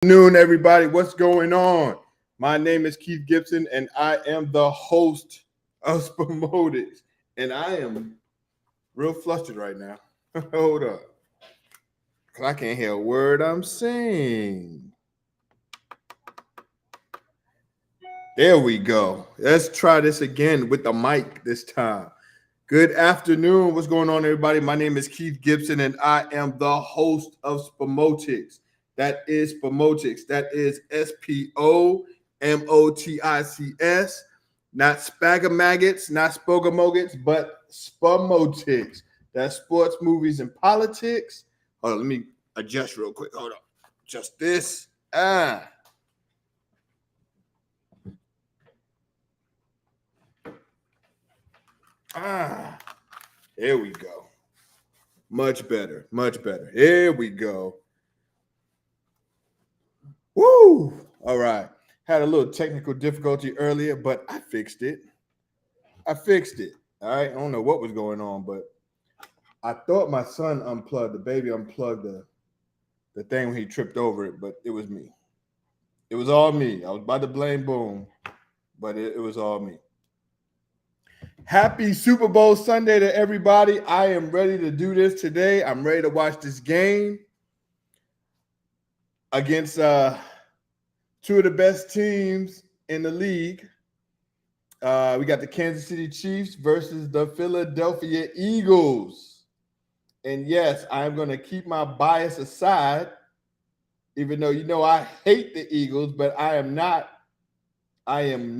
Afternoon, everybody. What's going on? My name is Keith Gibson, and I am the host of Spomotics. And I am real flustered right now. Hold up. Because I can't hear a word I'm saying. There we go. Let's try this again with the mic this time. Good afternoon. What's going on, everybody? My name is Keith Gibson, and I am the host of Spomotics. That is Spomotics. That is Spomotics. Not Spagamaggets, not Spogamogets, but Spomotics. That's sports, movies, and politics. Hold on, let me adjust real quick. Hold on. Just this. Here we go. Much better. Much better. Here we go. Woo! All right. Had a little technical difficulty earlier, but I fixed it. All right. I don't know what was going on, but I thought my son unplugged, the baby unplugged the thing when he tripped over it, but it was me. It was all me. I was about to blame Boom, but it was all me. Happy Super Bowl Sunday to everybody. I am ready to do this today. I'm ready to watch this game against two of the best teams in the league. We got the Kansas City Chiefs versus the Philadelphia Eagles. And yes, I'm going to keep my bias aside, even though I hate the Eagles, but I am not. I'm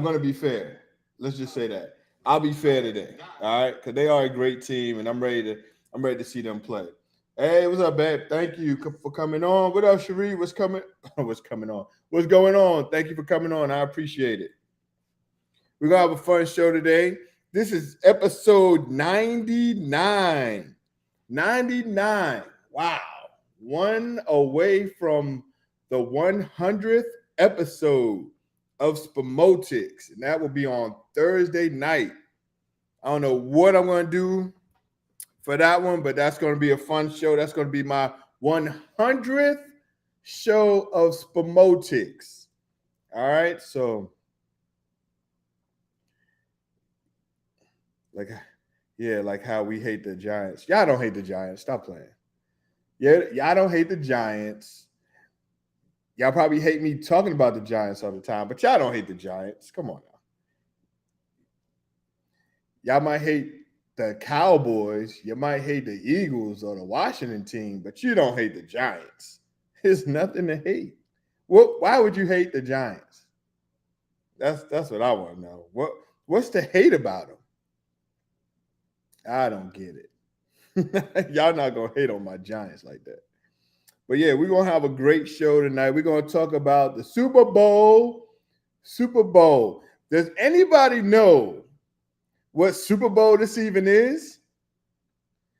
going to be fair. Let's just say that. I'll be fair today, all right? Because they are a great team, and I'm ready to see them play. Hey, what's up, babe? Thank you for coming on. What up, Cherie? What's coming on? What's going on? Thank you for coming on. I appreciate it. We're going to have a fun show today. This is episode 99. 99. Wow. One away from the 100th episode of Spomotics, and that will be on Thursday night. I don't know what I'm going to do for that one, but that's going to be a fun show. That's going to be my 100th show of Spomotics. All right, so like how we hate the Giants. Y'all don't hate the Giants. Stop playing. Yeah, y'all don't hate the Giants. Y'all probably hate me talking about the Giants all the time, but y'all don't hate the Giants. Come on now. Y'all might hate the Cowboys, you might hate the Eagles or the Washington team, but you don't hate the Giants. There's nothing to hate. Why would you hate the Giants? That's what I want to know. What's the hate about them? I don't get it. Y'all not going to hate on my Giants like that. But yeah, we're going to have a great show tonight. We're going to talk about the Super Bowl. Super Bowl. Does anybody know what Super Bowl this even is?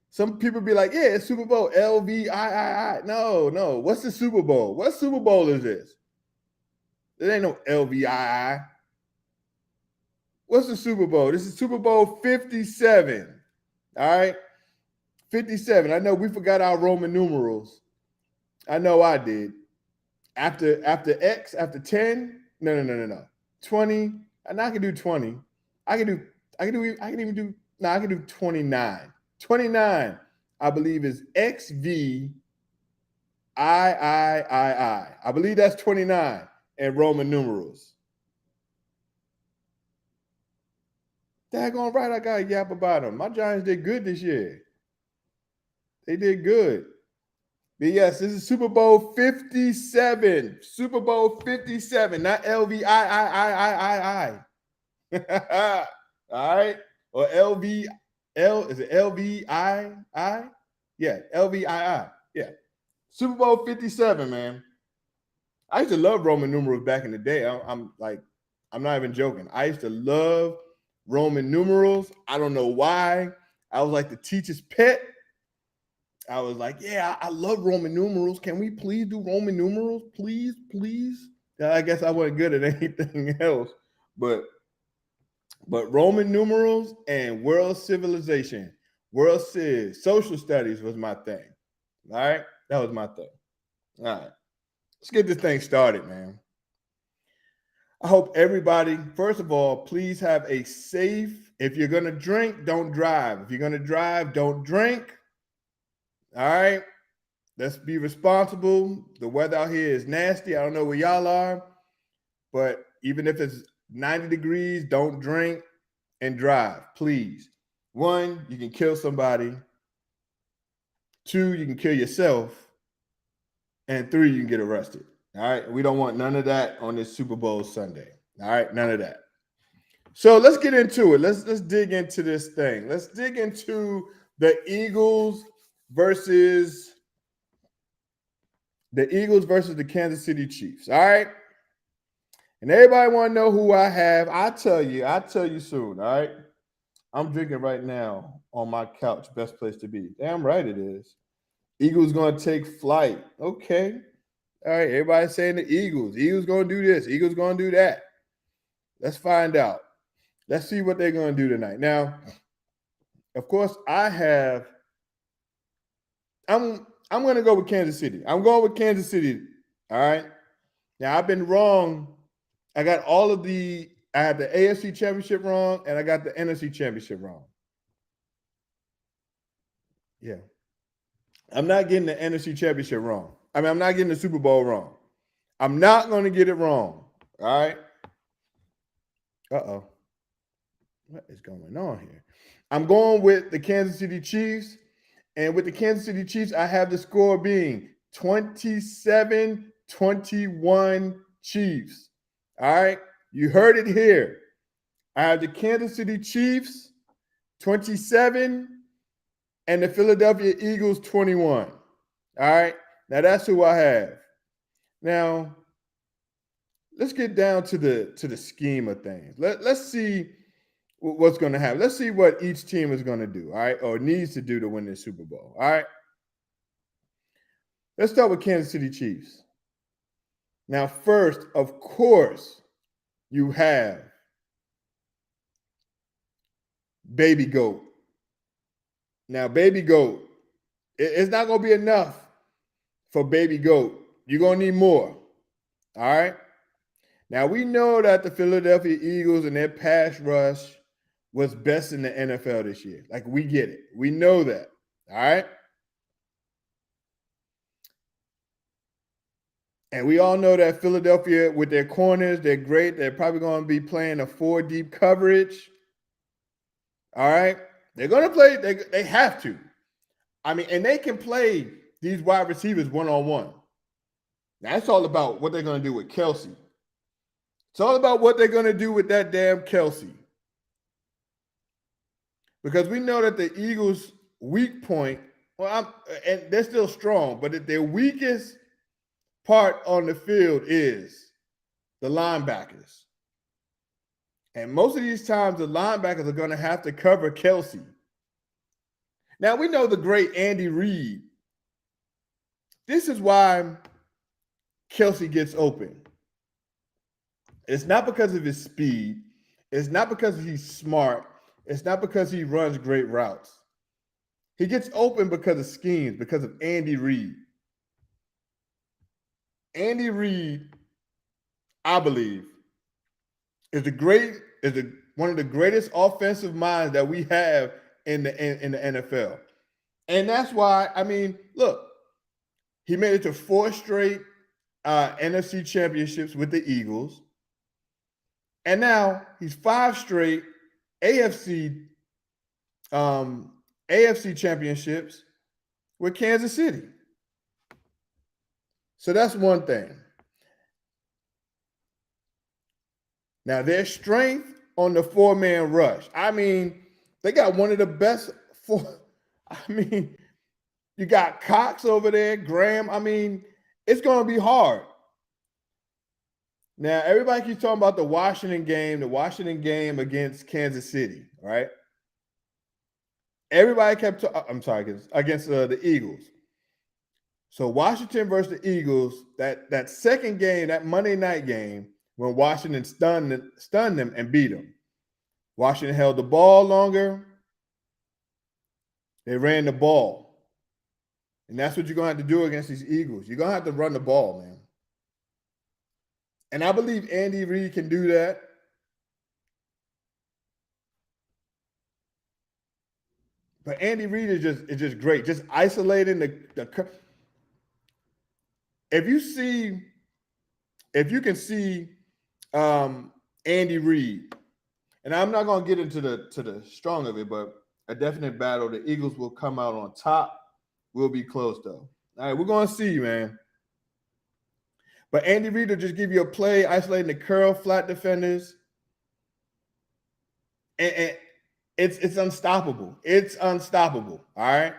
Some people be like, yeah, it's Super Bowl, LVIII. No. What's the Super Bowl? What Super Bowl is this? There ain't no LVII. What's the Super Bowl? This is Super Bowl 57. All right? 57. I know we forgot our Roman numerals. I know I did. After X, after 10, no. 20. And I can do 20. I can do 29. 29, I believe, is XVIII. I believe that's 29 in Roman numerals. Daggone right, I got a yap about them. My Giants did good this year. They did good. But yes, this is Super Bowl 57. Super Bowl 57, not LVIII. All right? Or is it LVII? Yeah, LVII. Yeah. Super Bowl 57, man. I used to love Roman numerals back in the day. I'm not even joking. I used to love Roman numerals. I don't know why. I was like the teacher's pet. I was like, yeah, I love Roman numerals. Can we please do Roman numerals? Please. I guess I wasn't good at anything else. But Roman numerals and world civilization, social studies was my thing. All right. That was my thing. All right. Let's get this thing started, man. I hope everybody, first of all, please have a safe. If you're going to drink, don't drive. If you're going to drive, don't drink. All right. Let's be responsible. The weather out here is nasty. I don't know where y'all are, but even if it's 90 degrees, don't drink and drive, please. 1, you can kill somebody. 2, you can kill yourself. And 3, you can get arrested. All right. We don't want none of that on this Super Bowl Sunday. All right. None of that. So let's get into it. Let's dig into this thing. Let's dig into the Eagles versus the Kansas City Chiefs. All right. And everybody want to know who I have. I'll tell you soon. All right. I'm drinking right now on my couch. Best place to be. Damn right it is. Eagles going to take flight. Okay. All right. Everybody's saying the Eagles. Eagles going to do this. Eagles going to do that. Let's find out. Let's see what they're going to do tonight. Now, of course, I'm going to go with Kansas City. I'm going with Kansas City. All right. Now, I've been wrong. I had the AFC Championship wrong, and I got the NFC Championship wrong. Yeah. I'm not getting the NFC Championship wrong. I'm not getting the Super Bowl wrong. I'm not going to get it wrong. All right. Uh-oh. What is going on here? I'm going with the Kansas City Chiefs. And with the Kansas City Chiefs, I have the score being 27-21 Chiefs. All right. You heard it here. I have the Kansas City Chiefs 27 and the Philadelphia Eagles 21. All right. Now that's who I have. Now, let's get down to the scheme of things. Let's see what's going to happen. Let's see what each team is going to do, all right, or needs to do to win this Super Bowl, all right? Let's start with Kansas City Chiefs. Now, first, of course, you have Baby Goat. Now, Baby Goat, it's not going to be enough for Baby Goat. You're going to need more, all right? Now, we know that the Philadelphia Eagles and their pass rush was best in the NFL this year. Like, we get it. We know that. All right? And we all know that Philadelphia, with their corners, they're great. They're probably going to be playing a 4-deep coverage. All right? They're going to play. They have to. And they can play these wide receivers one-on-one. Now, it's all about what they're going to do with Kelsey. It's all about what they're going to do with that damn Kelsey. Because we know that the Eagles' weak point, and they're still strong, but their weakest part on the field is the linebackers. And most of these times, the linebackers are going to have to cover Kelsey. Now, we know the great Andy Reid. This is why Kelsey gets open. It's not because of his speed. It's not because he's smart. It's not because he runs great routes. He gets open because of schemes, because of Andy Reid. Andy Reid, I believe, is one of the greatest offensive minds that we have in the NFL. And that's why, look, he made it to 4 straight NFC championships with the Eagles. And now he's 5 straight AFC championships with Kansas City. So that's one thing. Now, their strength on the 4-man rush. They got one of the best 4. You got Cox over there, Graham. It's going to be hard. Now, everybody keeps talking about the Washington game against Kansas City, right? Everybody kept against the Eagles. So Washington versus the Eagles, that second game, that Monday night game, when Washington stunned them and beat them. Washington held the ball longer. They ran the ball. And that's what you're going to have to do against these Eagles. You're going to have to run the ball, man. And I believe Andy Reid can do that. But Andy Reid is just great. Just isolating the if you can see Andy Reid, and I'm not going to get into the strong of it, but a definite battle. The Eagles will come out on top. We'll be close though. All right, we're going to see, man. But Andy Reid will just give you a play, isolating the curl flat defenders, and it's unstoppable. It's unstoppable. All right.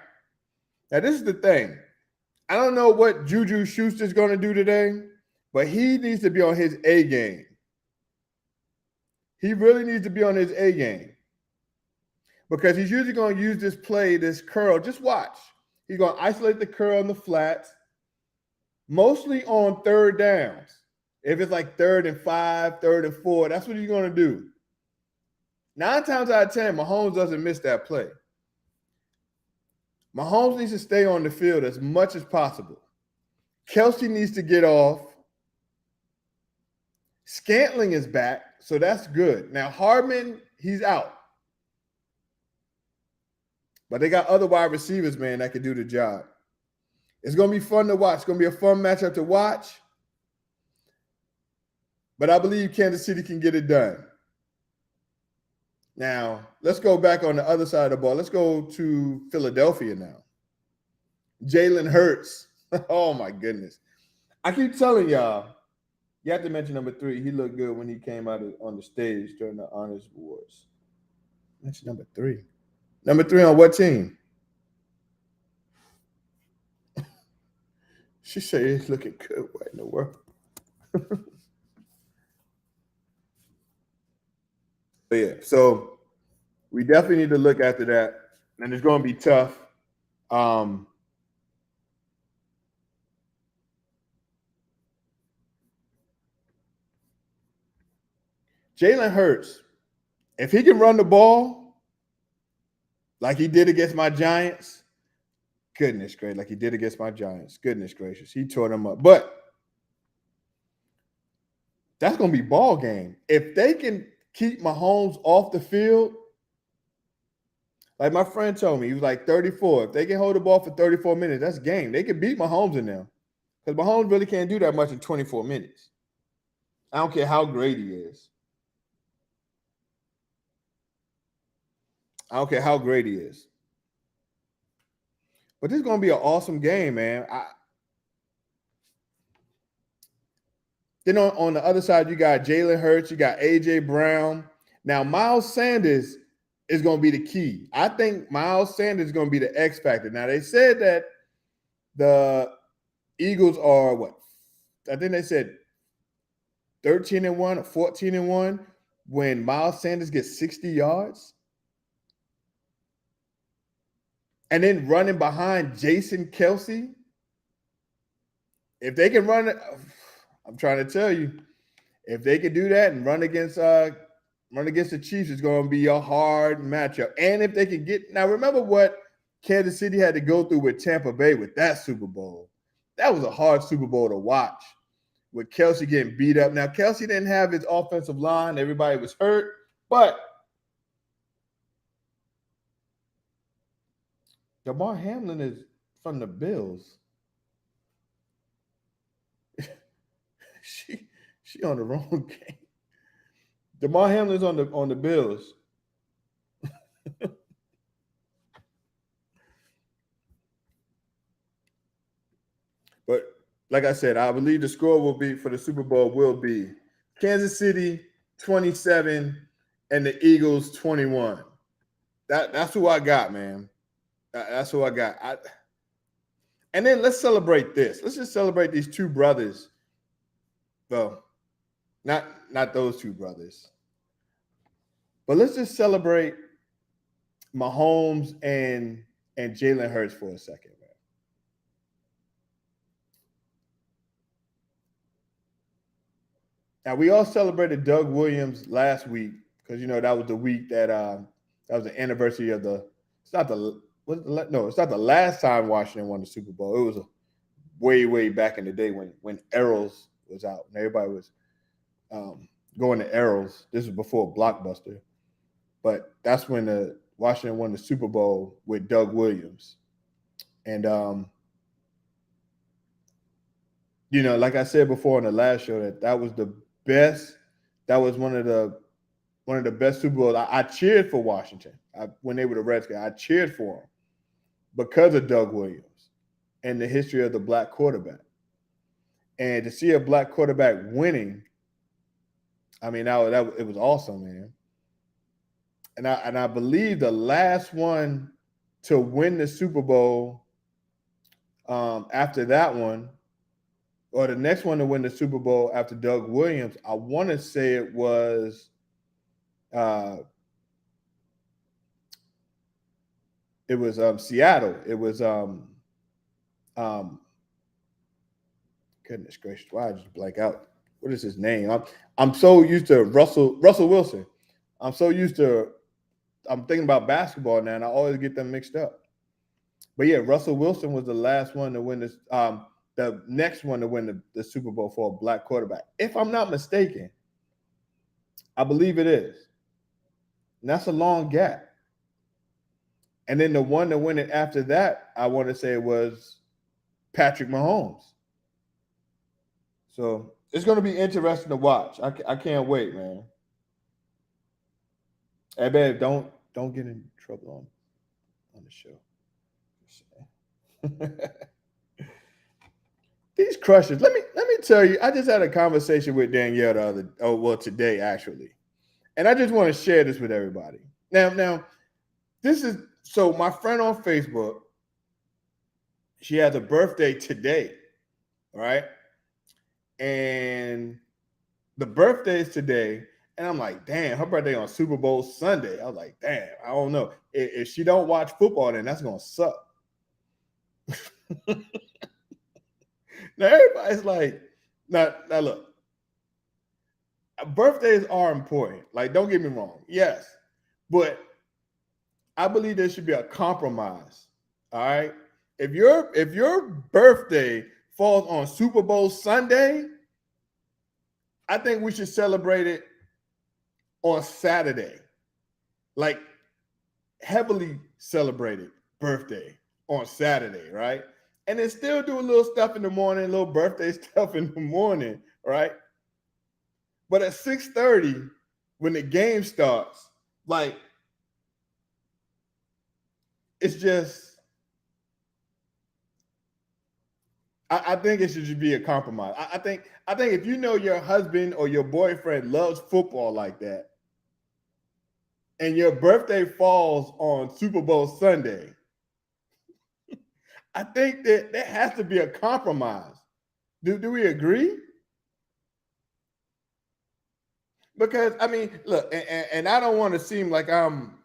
Now this is the thing. I don't know what Juju Schuster's going to do today, but he needs to be on his A game. He really needs to be on his A game because he's usually going to use this play, this curl. Just watch. He's going to isolate the curl and the flats, mostly on third downs. If it's like 3rd and 5, 3rd and 4, that's what he's going to do. 9 times out of 10, Mahomes doesn't miss that play. Mahomes needs to stay on the field as much as possible. Kelsey needs to get off. Scantling is back, so that's good. Now, Hardman, he's out. But they got other wide receivers, man, that can do the job. It's going to be fun to watch. It's going to be a fun matchup to watch. But I believe Kansas City can get it done. Now, let's go back on the other side of the ball. Let's go to Philadelphia now. Jalen Hurts. Oh, my goodness. I keep telling y'all, you have to mention number 3. He looked good when he came out on the stage during the Honors Awards. Mention number 3. Number 3 on what team? She said he's looking good. What in the world? But yeah, so we definitely need to look after that. And it's going to be tough. Jalen Hurts, if he can run the ball like he did against my Giants, goodness gracious, like he did against my Giants, goodness gracious, he tore them up. But that's going to be ball game. If they can keep Mahomes off the field, like my friend told me, he was like 34. If they can hold the ball for 34 minutes, that's game. They can beat Mahomes in there because Mahomes really can't do that much in 24 minutes. I don't care how great he is. I don't care how great he is. But this is going to be an awesome game, man. Then on the other side, you got Jalen Hurts, you got A.J. Brown. Now, Miles Sanders is going to be the key. I think Miles Sanders is going to be the X factor. Now, they said that the Eagles are what? I think they said 13-1 or 14-1 when Miles Sanders gets 60 yards. And then running behind Jason Kelsey. If they can run it, I'm trying to tell you, if they can do that and run against the Chiefs, it's going to be a hard matchup. And if they can get now, remember what Kansas City had to go through with Tampa Bay with that Super Bowl. That was a hard Super Bowl to watch with Kelsey getting beat up. Now, Kelsey didn't have his offensive line. Everybody was hurt, but Damar Hamlin is from the Bills. She on the wrong game. Damar Hamlin's on the Bills. But like I said, I believe the score will be for the Super Bowl will be Kansas City 27 and the Eagles 21. That's who I got, man. That's who I got. And then let's celebrate this. Let's just celebrate these two brothers. Well, not those two brothers. But let's just celebrate Mahomes and Jalen Hurts for a second, man. Now, we all celebrated Doug Williams last week because, that was the week that was the anniversary of it's not the no, it's not the last time Washington won the Super Bowl. It was way back in the day when Arrows was out and everybody was going to Arrows. This was before Blockbuster, but that's when the Washington won the Super Bowl with Doug Williams, and like I said before in the last show, that was the best. That was one of the best Super Bowls. I cheered for Washington when they were the Redskins. I cheered for them because of Doug Williams and the history of the black quarterback. And to see a black quarterback winning, I mean, it was awesome, man. And I believe the last one to win the Super Bowl after that one, or the next one to win the Super Bowl after Doug Williams, I want to say it was Seattle. It was goodness gracious, why I just blank out? What is his name? I'm so used to Russell Wilson. I'm thinking about basketball now, and I always get them mixed up. But yeah, Russell Wilson was the last one to win this. The next one to win the Super Bowl for a black quarterback, if I'm not mistaken. I believe it is. And that's a long gap. And then the one to win it after that, I want to say it was Patrick Mahomes. So it's going to be interesting to watch. I can't wait, man. Hey, babe, don't get in trouble on the show. These crushes. Let me tell you. I just had a conversation with Danielle today actually, and I just want to share this with everybody. Now, this is so my friend on Facebook. She has a birthday today, right? And the birthday is today, and I'm like, damn, her birthday on Super Bowl Sunday. I was like, damn, I don't know. If she don't watch football, then that's gonna suck. Now everybody's like, now look, birthdays are important. Like, don't get me wrong, yes, but I believe there should be a compromise. All right, if your birthday falls on Super Bowl Sunday, I think we should celebrate it on Saturday, like heavily celebrated birthday on Saturday, right? And then still do a little stuff in the morning, a little birthday stuff in the morning, right? But at 6:30, when the game starts, like, it's just, I think it should just be a compromise. I think if you know your husband or your boyfriend loves football like that, and your birthday falls on Super Bowl Sunday, I think that there has to be a compromise. Do we agree? Because I mean, look, and I don't want to seem like I'm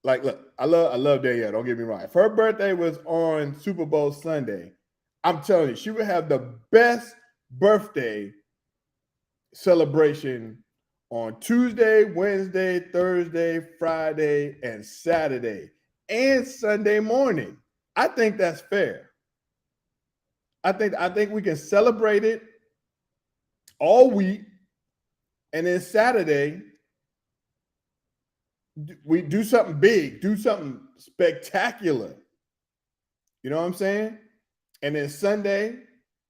like, look, I love Danielle. Don't get me wrong. If her birthday was on Super Bowl Sunday, I'm telling you, she would have the best birthday celebration on Tuesday, Wednesday, Thursday, Friday, and Saturday, and Sunday morning. I think that's fair. I think we can celebrate it all week, and then Saturday we do something big, do something spectacular. You know what I'm saying? And then Sunday,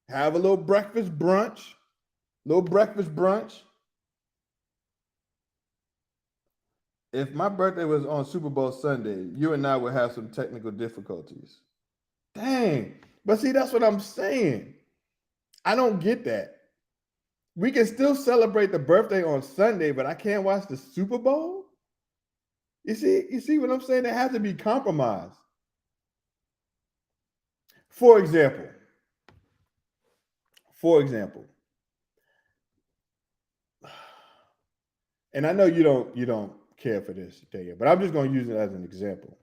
have a little breakfast brunch. If my birthday was on Super Bowl Sunday, you and I would have some technical difficulties. Dang. But see, that's what I'm saying. I don't get that. We can still celebrate the birthday on Sunday, but I can't watch the Super Bowl? You see what I'm saying? There has to be compromise. For example, and I know you don't care for this, Daniel, but I'm just going to use it as an example.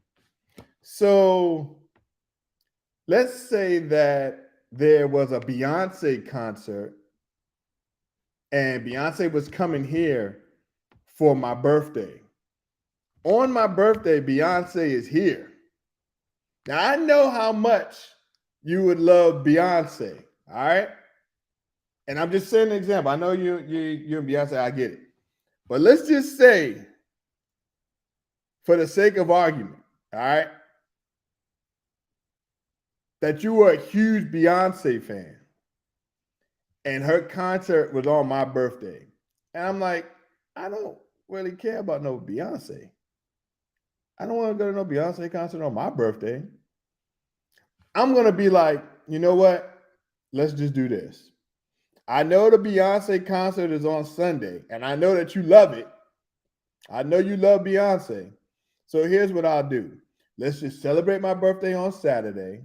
So let's say that there was a Beyonce concert and Beyonce was coming here for my birthday. On my birthday, Beyonce is here. Now I know how much you would love Beyonce. All right. And I'm just saying an example. I know you and Beyonce, I get it. But let's just say, for the sake of argument, all right, that you were a huge Beyonce fan and her concert was on my birthday. And I'm like, I don't really care about no Beyonce. I don't want to go to no Beyonce concert on my birthday. I'm going to be like, you know what? Let's just do this. I know the Beyonce concert is on Sunday, and I know that you love it. I know you love Beyonce. So here's what I'll do. Let's just celebrate my birthday on Saturday.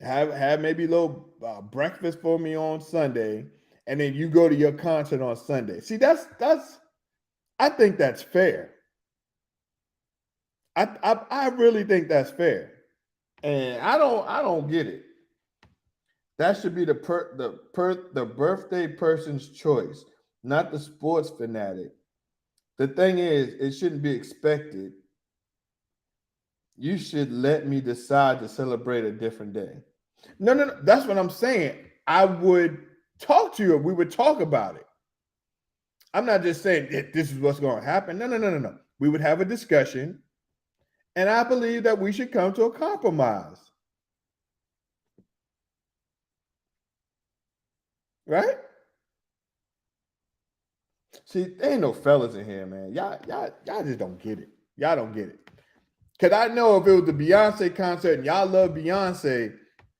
Have maybe a little breakfast for me on Sunday, and then you go to your concert on Sunday. See, that's I think that's fair. I really think that's fair, and I don't get it. That should be the birthday person's choice, not the sports fanatic. The thing is, it shouldn't be expected. You should let me decide to celebrate a different day. No. That's what I'm saying. I would talk to you. We would talk about it. I'm not just saying that this is what's going to happen. No. We would have a discussion, and I believe that we should come to a compromise. Right? See, there ain't no fellas in here, man. Y'all just don't get it. Y'all don't get it. Cause I know if it was the Beyonce concert and y'all love Beyonce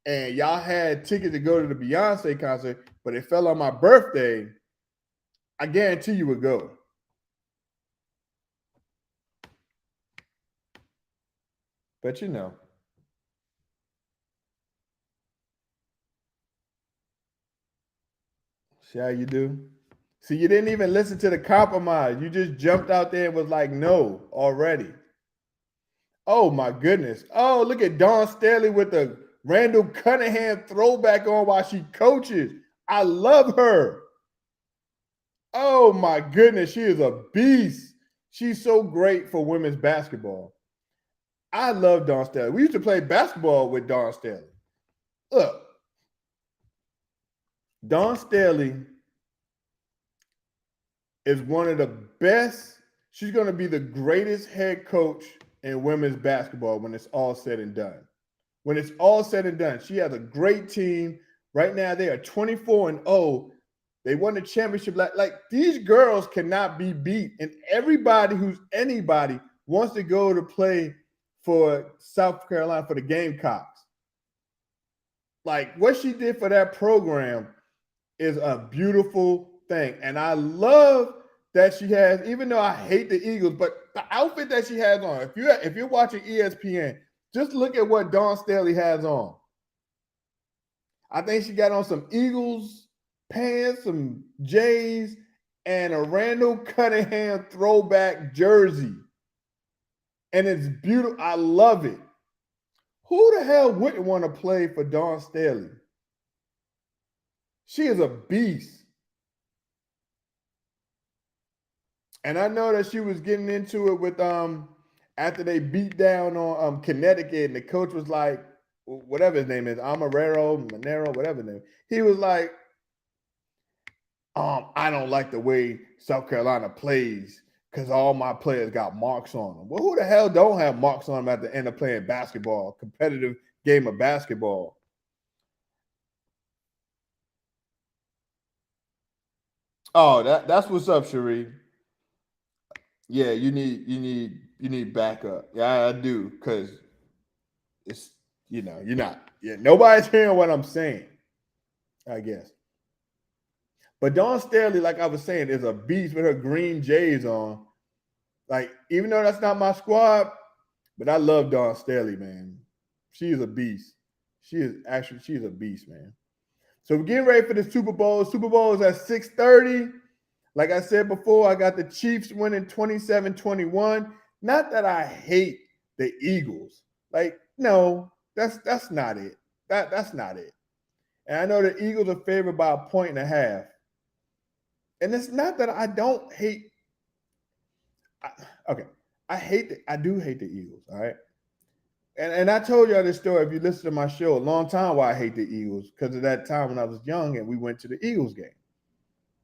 and y'all had tickets to go to the Beyonce concert, but it fell on my birthday, I guarantee you would go. But you know. See how you do? See, you didn't even listen to the compromise. You just jumped out there and was like, no, already. Oh my goodness. Oh, look at Dawn Staley with the Randall Cunningham throwback on while she coaches. I love her. Oh my goodness, she is a beast. She's so great for women's basketball. I love Dawn Staley. We used to play basketball with Dawn Staley. Look, Dawn Staley is one of the best. She's going to be the greatest head coach in women's basketball when it's all said and done. When it's all said and done, she has a great team. Right now, they are 24-0. They won the championship. Like these girls cannot be beat. And everybody who's anybody wants to go to play for South Carolina for the Gamecocks. Like what she did for that program is a beautiful thing. And I love that she has, even though I hate the Eagles, but the outfit that she has on, if you're watching ESPN, just look at what Dawn Staley has on. I think she got on some Eagles pants, some J's, and a Randall Cunningham throwback jersey. And it's beautiful. I love it. Who the hell wouldn't want to play for Dawn Staley? She is a beast. And I know that she was getting into it with after they beat down on Connecticut, and the coach was like, whatever his name is, Monero, whatever his name. He was like, I don't like the way South Carolina plays because all my players got marks on them. Well, who the hell don't have marks on them at the end of playing basketball, competitive game of basketball? Oh, that's what's up, Cherie. Yeah, you need backup. Yeah, I do, because it's you're not. Yeah, nobody's hearing what I'm saying, I guess. But Dawn Staley, like I was saying, is a beast with her green J's on. Like, even though that's not my squad, but I love Dawn Staley, man. She is a beast. She's a beast, man. So we're getting ready for the Super Bowl. Super Bowl is at 6:30. Like I said before, I got the Chiefs winning 27-21. Not that I hate the Eagles. Like, no, that's not it. That's not it. And I know the Eagles are favored by 1.5 points. And it's not that I don't hate. Okay, I do hate the Eagles. All right, and I told y'all this story if you listen to my show a long time why I hate the Eagles because of that time when I was young and we went to the Eagles game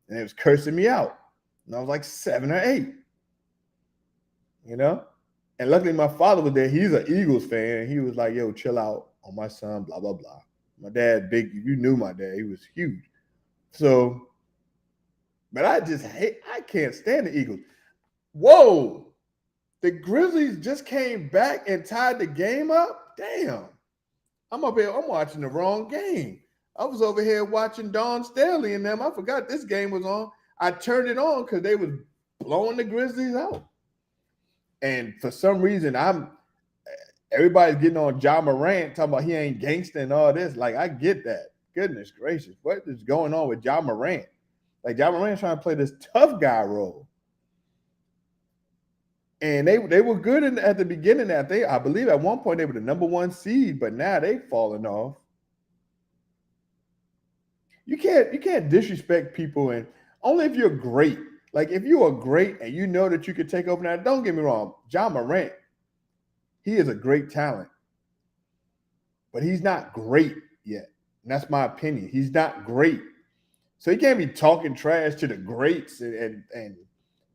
and it was cursing me out and I was like 7 or 8, you know. And luckily my father was there. He's an Eagles fan. And he was like, "Yo, chill out on my son." Blah blah blah. My dad, big. You knew my dad. He was huge. So, but I just hate. I can't stand the Eagles. Whoa. The Grizzlies just came back and tied the game up. Damn. I'm up here. I'm watching the wrong game. I was over here watching Don Staley and them. I forgot this game was on. I turned it on because they was blowing the Grizzlies out. And for some reason, everybody's getting on Ja Morant talking about he ain't gangster and all this. Like, I get that. Goodness gracious. What is going on with Ja Morant? Like, Ja Morant's trying to play this tough guy role. And they were good at the beginning. I believe at one point they were the number 1 seed, but now they've fallen off. You can't disrespect people, and only if you're great. Like if you are great and you know that you could take over now. Don't get me wrong, Ja Morant, he is a great talent, but he's not great yet. And that's my opinion. He's not great, so he can't be talking trash to the greats and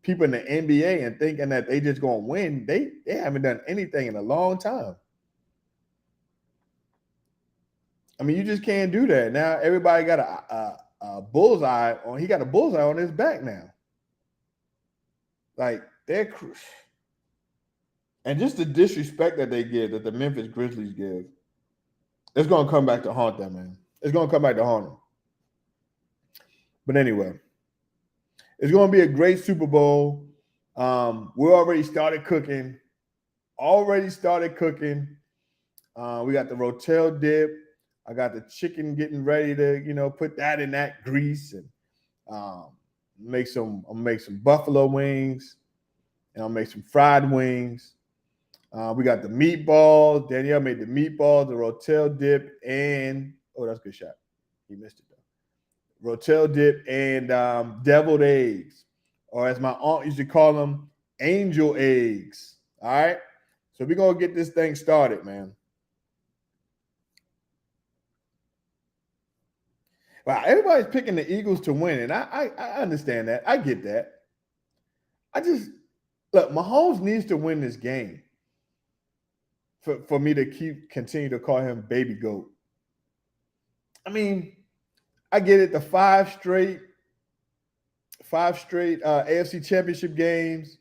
people in the NBA and thinking that they just gonna win. They haven't done anything in a long time. I mean, you just can't do that. Now everybody got a bullseye on. He got a bullseye on his back now. Like and just the disrespect that they give, that the Memphis Grizzlies give, it's gonna come back to haunt them, man. It's gonna come back to haunt them. But anyway, it's gonna be a great Super Bowl. We already started cooking. We got the Rotel dip. I got the chicken getting ready to, put that in that grease and I'll make some buffalo wings and I'll make some fried wings. We got the meatballs. Danielle made the meatballs, the Rotel dip, and that's a good shot. He missed it though. Rotel dip and deviled eggs, or as my aunt used to call them, angel eggs. All right. So we're gonna get this thing started, man. Wow, everybody's picking the Eagles to win, and I understand that. I get that. I just look, Mahomes needs to win this game for me to continue to call him baby goat. I mean, I get it. The five straight AFC Championship games,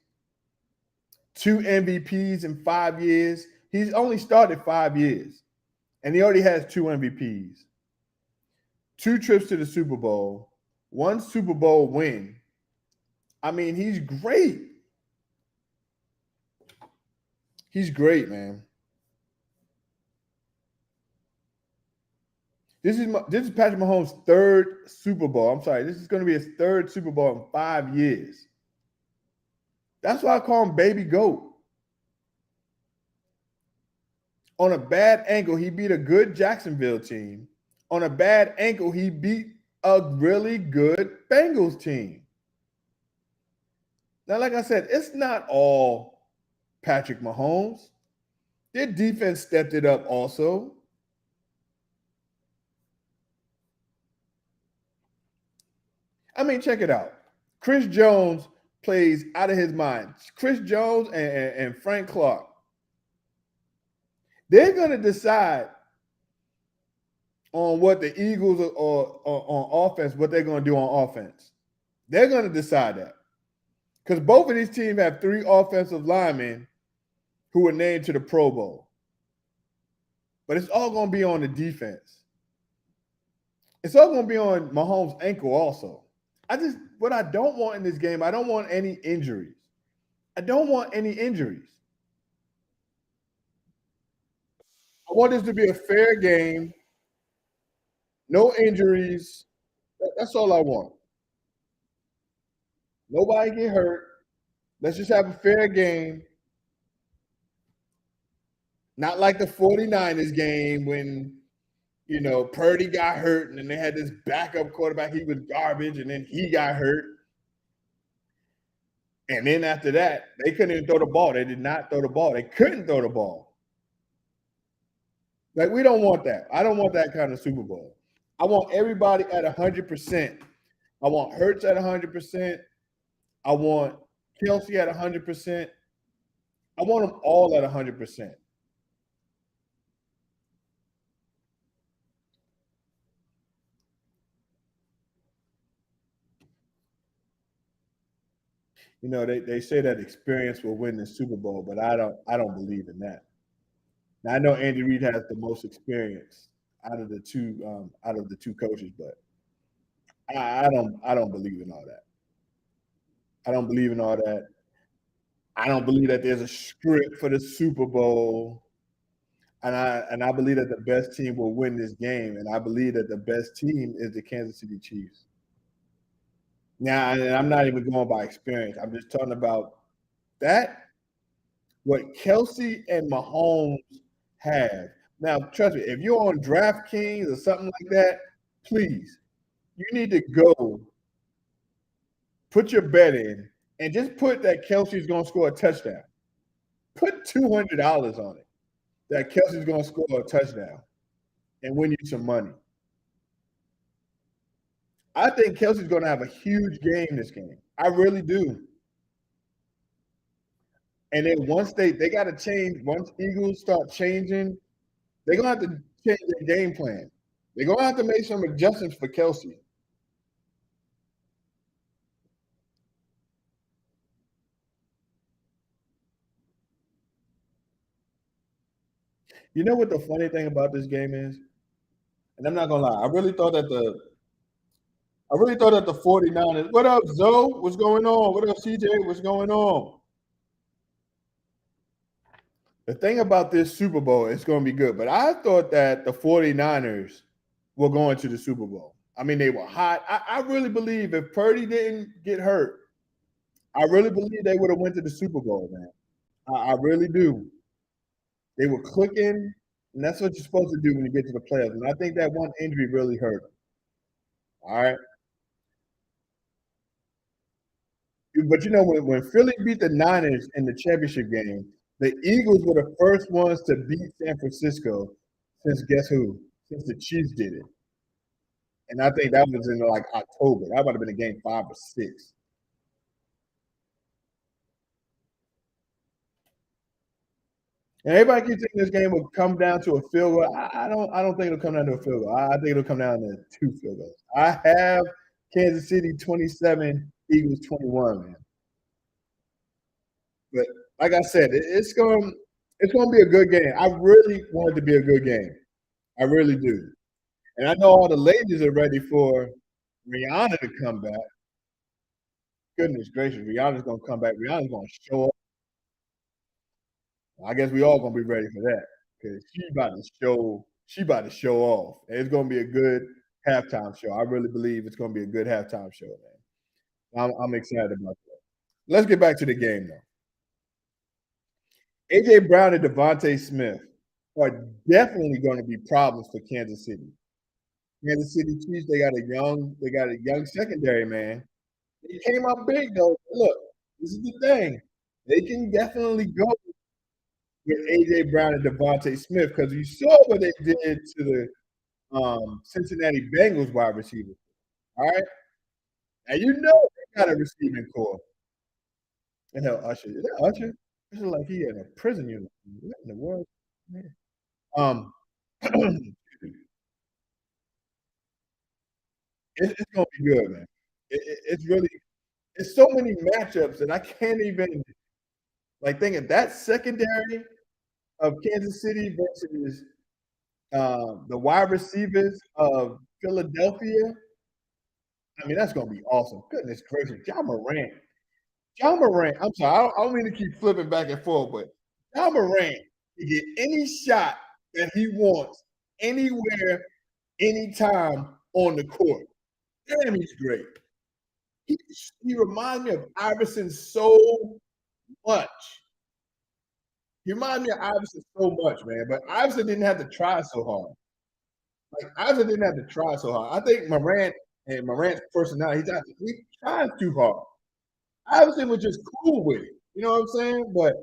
2 MVPs in 5 years. He's only started 5 years, and he already has 2 MVPs. 2 trips to the Super Bowl, 1 Super Bowl win. I mean, he's great. He's great, man. This is Patrick Mahomes' 3rd Super Bowl. I'm sorry, this is going to be his 3rd Super Bowl in 5 years. That's why I call him Baby Goat. On a bad ankle, he beat a good Jacksonville team. On a bad ankle, he beat a really good Bengals team. Now, like I said, it's not all Patrick Mahomes. Their defense stepped it up also. I mean, check it out. Chris Jones plays out of his mind. Chris Jones and Frank Clark. They're going to decide on what the Eagles are on offense, what they're going to do on offense. They're going to decide that. Because both of these teams have 3 offensive linemen who were named to the Pro Bowl. But it's all going to be on the defense. It's all going to be on Mahomes' ankle also. What I don't want in this game, I don't want any injuries. I want this to be a fair game. No injuries. That's all I want. Nobody get hurt. Let's just have a fair game. Not like the 49ers game when, Purdy got hurt and then they had this backup quarterback. He was garbage and then he got hurt. And then after that, they couldn't even throw the ball. They did not throw the ball. They couldn't throw the ball. Like, we don't want that. I don't want that kind of Super Bowl. I want everybody at 100%. I want Hurts at 100%. I want Kelsey at 100%. I want them all at 100%. You know, they say that experience will win the Super Bowl, but I don't believe in that. Now, I know Andy Reid has the most experience out of the two coaches, but I don't believe in all that. I don't believe in all that. I don't believe that there's a script for the Super Bowl. And I believe that the best team will win this game. And I believe that the best team is the Kansas City Chiefs. Now, and I'm not even going by experience. I'm just talking about that, what Kelsey and Mahomes have. Now, trust me, if you're on DraftKings or something like that, please, you need to go put your bet in and just put that Kelsey's going to score a touchdown. Put $200 on it that Kelsey's going to score a touchdown and win you some money. I think Kelsey's going to have a huge game this game. I really do. And then once they got to change, once Eagles start changing, they're going to have to change their game plan. They're going to have to make some adjustments for Kelsey. You know what the funny thing about this game is? And I'm not going to lie. I really thought that the 49ers. What up, Zoe? What's going on? What up, CJ? What's going on? The thing about this Super Bowl, it's going to be good. But I thought that the 49ers were going to the Super Bowl. I mean, they were hot. I really believe if Purdy didn't get hurt, I really believe they would have went to the Super Bowl, man. I really do. They were clicking, and that's what you're supposed to do when you get to the playoffs. And I think that one injury really hurt them. All right. But you know, when Philly beat the Niners in the championship game, the Eagles were the first ones to beat San Francisco since guess who? Since the Chiefs did it. And I think that was in like October. That might have been a game 5 or 6. And everybody keeps thinking this game will come down to a field goal. I don't think it'll come down to a field goal. I think it'll come down to 2 field goals. I have Kansas City 27, Eagles 21, man. But like I said, it's going to be a good game. I really want it to be a good game. I really do. And I know all the ladies are ready for Rihanna to come back. Goodness gracious, Rihanna's going to come back. Rihanna's going to show up. I guess we all going to be ready for that because she's about to show. She about to show off. And it's going to be a good halftime show. I really believe it's going to be a good halftime show, man. I'm excited about that. Let's get back to the game though. AJ Brown and Devontae Smith are definitely going to be problems for Kansas City. Kansas City Chiefs, they got a young secondary, man. They came out big though. Look, this is the thing. They can definitely go with AJ Brown and Devontae Smith because you saw what they did to the Cincinnati Bengals wide receiver. All right. And you know they got a receiving core. And hell, Usher. Is that Usher? It's like he in a prison uniform. What in the world? Man. It's gonna be good, man. It's really it's so many matchups that I can't even like think of that secondary of Kansas City versus the wide receivers of Philadelphia. I mean, that's gonna be awesome. Goodness gracious, John Morant. John Morant. I'm sorry, I don't mean to keep flipping back and forth, but John Morant can get any shot that he wants anywhere, anytime on the court. Damn, he's great. He reminds me of Iverson so much. He reminds me of Iverson so much, man. But Iverson didn't have to try so hard. Like Iverson didn't have to try so hard. I think Morant's personality, he tries too hard. I obviously was just cool with it. You know what I'm saying? But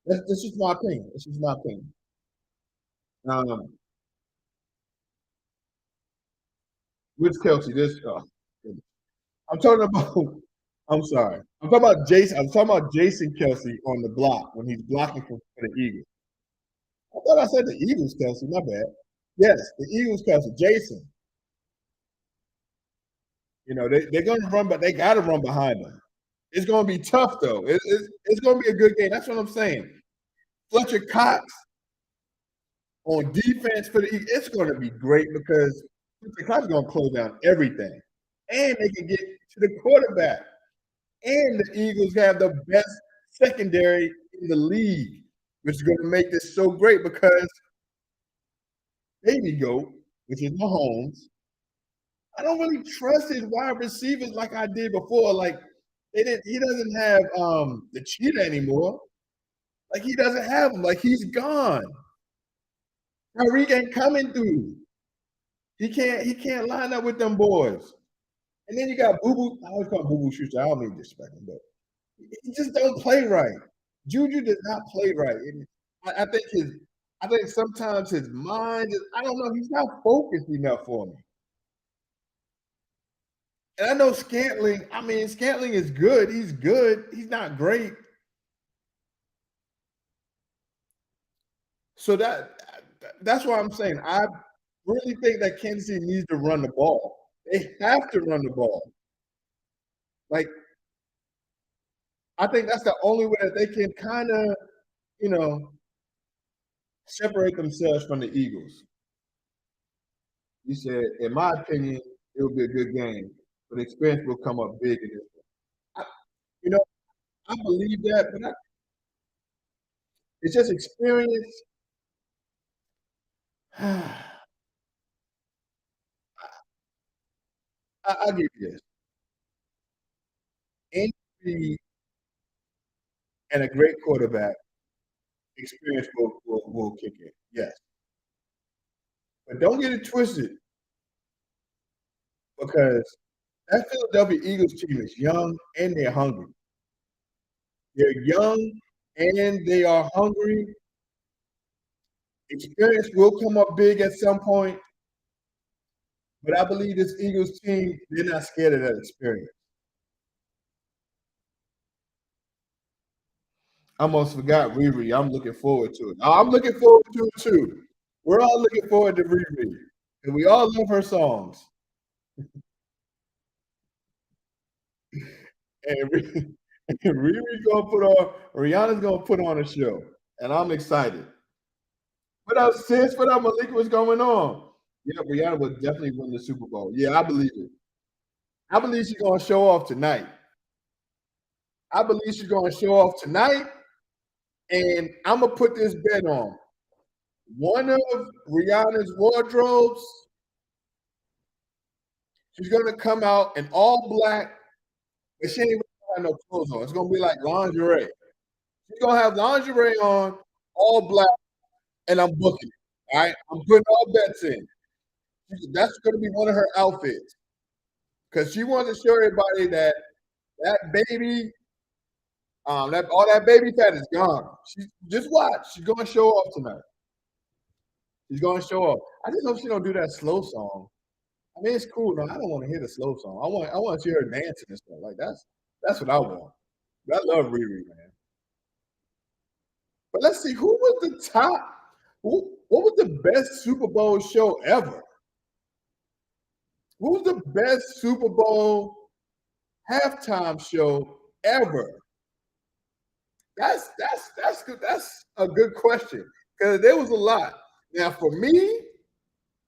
that's just my opinion. It's just my opinion. Um, which Kelsey? This I'm talking about. I'm sorry. I'm talking about Jason. I'm talking about Jason Kelsey on the block when he's blocking for the Eagles. I thought I said the Eagles Kelsey. My bad. Yes, the Eagles Kelsey. Jason. You know they're going to run, but they got to run behind them. It's going to be tough though. It's going to be a good game. That's what I'm saying. Fletcher Cox on defense for the Eagles. It's going to be great because Fletcher Cox is going to close down everything, and they can get to the quarterback. And the Eagles have the best secondary in the league, which is going to make this so great because Baby Goat, which is Mahomes, I don't really trust his wide receivers like I did before. Like he doesn't have the cheetah anymore. Like he doesn't have him. Like he's gone. Tyreek ain't coming through. He can't line up with them boys. And then you got Boo Boo. I always call him Boo Boo Schuster. I don't mean disrespect him, but he just don't play right. Juju does not play right. And I think sometimes his mind is, I don't know, he's not focused enough for me. And I know Scantling, I mean, Scantling is good. He's good. He's not great. So that's why I'm saying I really think that Kansas City needs to run the ball. They have to run the ball. Like, I think that's the only way that they can kind of, you know, separate themselves from the Eagles. You said, in my opinion, it will be a good game, but experience will come up big in this one. You know, I believe that, but it's just experience. I'll give you this. Any and a great quarterback, experience will kick in. Yes. But don't get it twisted because that Philadelphia Eagles team is young and they're hungry. They're young and they are hungry. Experience will come up big at some point, but I believe this Eagles team, they're not scared of that experience. I almost forgot Riri. I'm looking forward to it. I'm looking forward to it too. We're all looking forward to Riri. And we all love her songs. And Riri's gonna put on Rihanna's gonna put on a show. And I'm excited. What else, sis? What up, Malik? What's going on? Yeah, Rihanna will definitely win the Super Bowl. Yeah, I believe it. I believe she's gonna show off tonight. I believe she's gonna show off tonight. And I'm gonna put this bet on. One of Rihanna's wardrobes, she's gonna come out in all black, but she ain't gonna have no clothes on. It's gonna be like lingerie. She's gonna have lingerie on, all black, and I'm booking it. All right, I'm putting all bets in. That's gonna be one of her outfits because she wants to show everybody that baby, that all that baby fat is gone. She just watch. She's gonna show off tonight. She's gonna show off. I just hope she don't do that slow song. I mean, it's cool. No, I don't want to hear the slow song. I want to hear her dancing and stuff. Like that's what I want. I love Riri, man. But let's see who was the top. What was the best Super Bowl show ever? Who's the best Super Bowl halftime show ever? That's good. That's a good question because there was a lot. Now for me,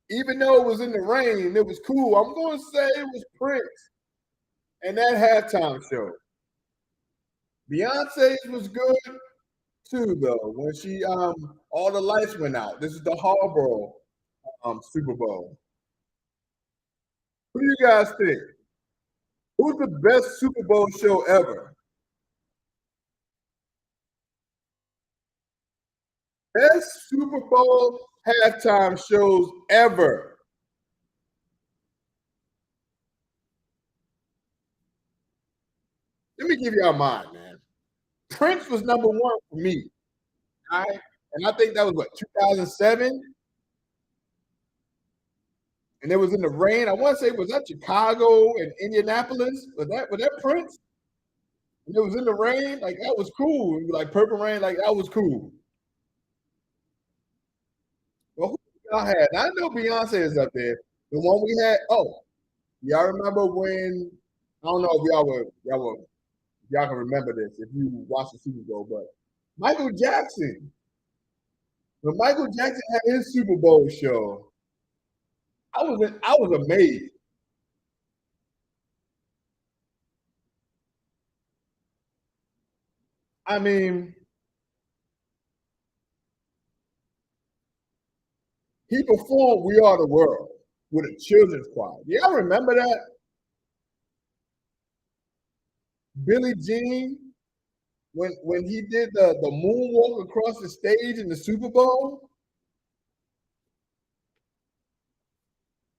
even though it was in the rain, it was cool. I'm going to say it was Prince and that halftime show. Beyonce's was good too, though. When she all the lights went out. This is the Harborough Super Bowl. Who do you guys think? Who's the best Super Bowl show ever? Best Super Bowl halftime shows ever. give y'all mine, man. Prince was number one for me. All right. And I think that was what, 2007? And it was in the rain. I want to say, was that Chicago and Indianapolis? Was that Prince? And it was in the rain. Like, that was cool. It was like Purple Rain. Like, that was cool. Well, who y'all had? Now, I know Beyonce is up there. The one we had. Oh, y'all remember when? I don't know if y'all can remember this if you watched the Super Bowl, but Michael Jackson. When Michael Jackson had his Super Bowl show, I was amazed. I mean, he performed "We Are the World" with a children's choir. Y'all remember that? Billie Jean, when he did the moonwalk across the stage in the Super Bowl.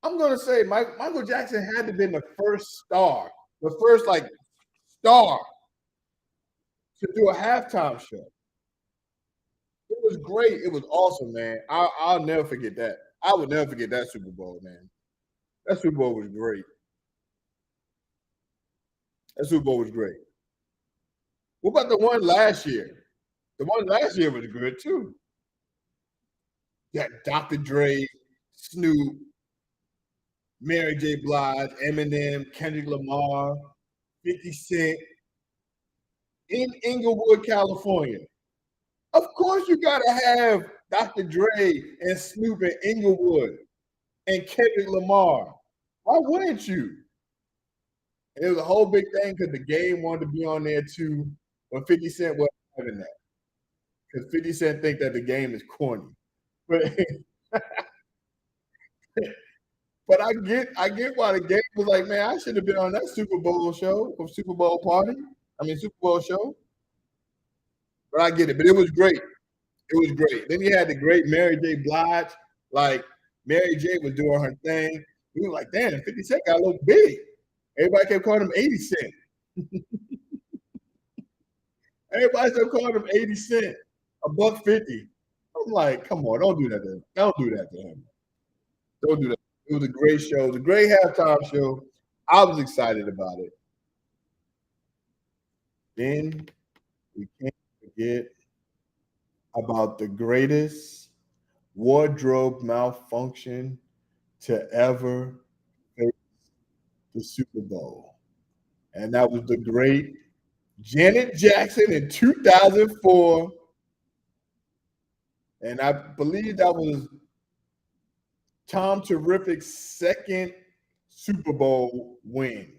I'm gonna say Michael Jackson had to have been the first star, the first like star to do a halftime show. It was great. It was awesome, man. I'll never forget that. I would never forget that Super Bowl, man. That Super Bowl was great. That Super Bowl was great. What about the one last year? The one last year was good too. Yeah, Dr. Dre, Snoop, Mary J. Blige, Eminem, Kendrick Lamar, 50 Cent in Inglewood, California. Of course, you gotta have Dr. Dre and Snoop in Inglewood and Kendrick Lamar. Why wouldn't you? And it was a whole big thing because the game wanted to be on there too, but 50 Cent wasn't having that because 50 Cent think that the game is corny. But but I get why the game was like, man, I should have been on that Super Bowl show or Super Bowl party. I mean Super Bowl show. But I get it. But it was great. It was great. Then you had the great Mary J. Blige. Like Mary J. was doing her thing. We were like, damn, 50 Cent got a little big. Everybody kept calling him 80 Cent. Everybody kept calling him 80 Cent, a buck 50. I'm like, come on, don't do that to him. Don't do that to him. Don't do that. It was a great show. It was a great halftime show. I was excited about it. Then we can't forget about the greatest wardrobe malfunction to ever face the Super Bowl. And that was the great Janet Jackson in 2004. And I believe that was Tom Terrific's second Super Bowl win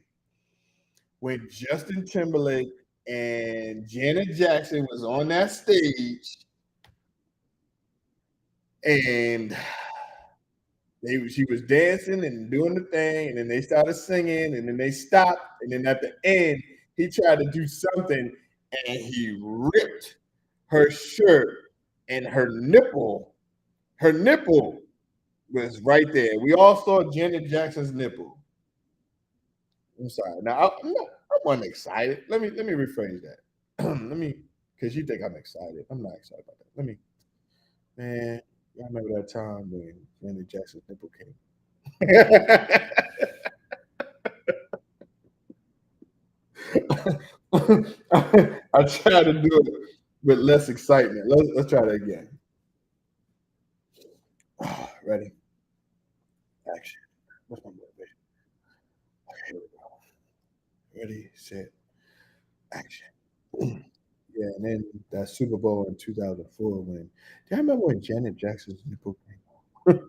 when Justin Timberlake and Janet Jackson was on that stage and she was dancing and doing the thing, and then they started singing, and then they stopped, and then at the end, he tried to do something, and he ripped her shirt, and her nipple was right there. We all saw Janet Jackson's nipple. I'm sorry. Now I wasn't excited. Let me rephrase that. Because you think I'm excited. I'm not excited about that. Man, I remember that time when Janet Jackson's nipple came. I try to do it with less excitement. Let's try that again. Ready? Action. What's my motivation? Okay, here we go. Ready, set, action. Yeah, and then that Super Bowl in 2004 when do you remember when Janet Jackson's nipple came out?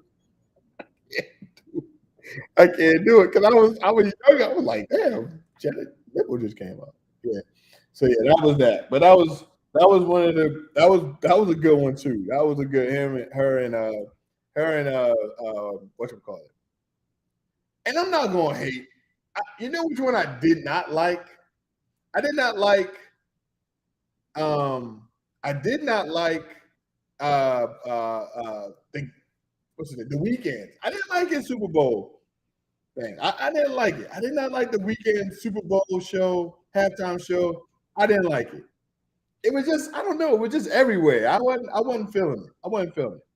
I can't do it because I was young. I was like, damn, Janet nipple just came out. Yeah. So yeah, that was that. But that was one of the that was a good one too. That was a good her and what you call it. And I'm not gonna hate. You know which one I did not like? I did not like I did not like the what's it? The Weekend. I didn't like his Super Bowl thing. I didn't like it. I did not like the Weekend Super Bowl show halftime show. I didn't like it. It was just, I don't know, it was just everywhere. I wasn't feeling it. I wasn't feeling it.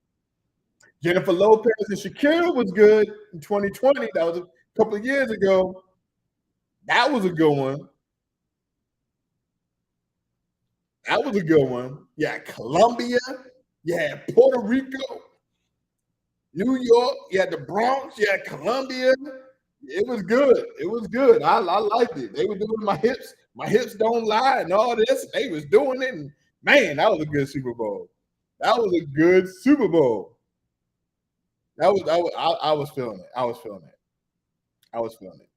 Jennifer Lopez and Shakira was good in 2020. That was a couple of years ago. That was a good one. That was a good one. Yeah, Colombia. Yeah, Puerto Rico, New York. Yeah, the Bronx. Yeah, Colombia. It was good. It was good. I liked it. They were doing my hips. My hips don't lie and all this. They was doing it. And man, that was a good Super Bowl. That was a good Super Bowl. I was feeling it. I was feeling it. I was feeling it.